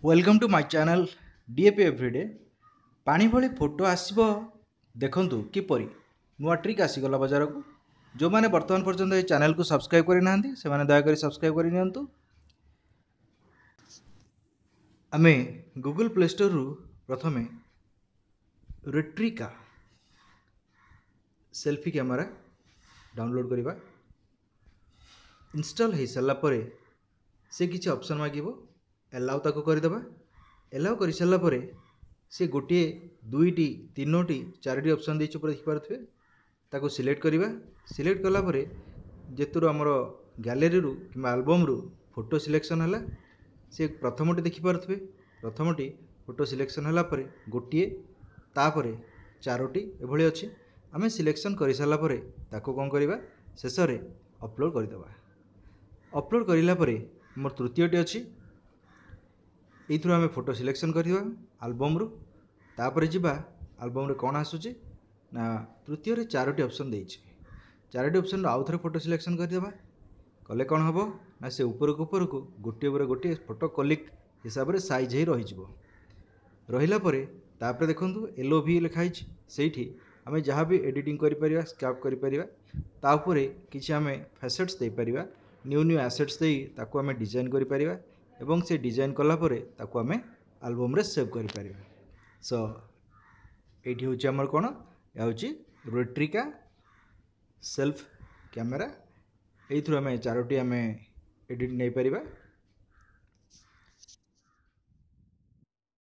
Welcome to my channel DAP everyday. पानी भली photo आसब देखंतु किपरि नुआ ट्रिक आसीगला बाजार को। जो मैंने वर्तमान पर्यंत ये चैनल को सब्सक्राइब करना से मैंने दयाकोरी सब्सक्राइब करनियंतु। आमे गूगल प्ले स्टोर रु प्रथमे रेट्रिका सेल्फी कैमेरा डाउनलोड करवा। इंस्टॉल हो सारा पर से किसी ऑप्शन मागिबो एलाउ ताको करदेबा। एलाउ कर सारा पर से गोटे दुईटी तीनोटी चारोटी ऑप्शन देछि ऊपर देखि पारथुवे ताको सिलेक्ट करवा। सिलेक्ट कला पर जेतुर हमर गैलरी रु कि एल्बम रु फोटो सिलेक्शन हला से प्रथमटी देखि पारथुवे। प्रथमटी फोटो सिलेक्शन हला पर गोटे तापर चारोटी एभली अछि। आमे सिलेक्शन कर सारा पर ताको कोन करबा शेष रे अपलोड करदेबा। अपलोड करिला परे मोर तृतीयटी अछि एथुर आमे फोटो सिलेक्शन करवा एल्बम रु। तापर जिबा एल्बम रे कोन आसुची ना तृतीय रे चारोटी ऑप्शन देछि। चारोटी ऑप्शन आउ थरे फोटो सिलेक्शन करदेबा। कले कोन हबो ना से ऊपर को गोटे पर गोटे फोटो क्लिक हिसाब रे साइज हे रहि जिवो। रहिला परे तापर देखंतु एलओवी लिखा हिच सेठी आमे जहाँ भी एडिटिंग करि परिबा स्क्रैप करि परिबा। ता ऊपर किछि आमे फैसेट्स दे परिबा। न्यू एसेट्स दे ताको आमे डिजाइन करि परिबा एवं से डिजाइन कला परे ताको आमे एल्बम रे सेव करि परिबा। सो एठी होची हमर कोन या होची रेट्रिका सेल्फ कैमेरा। एथुर आमे चारोटी आमे एडिट नै परिबा।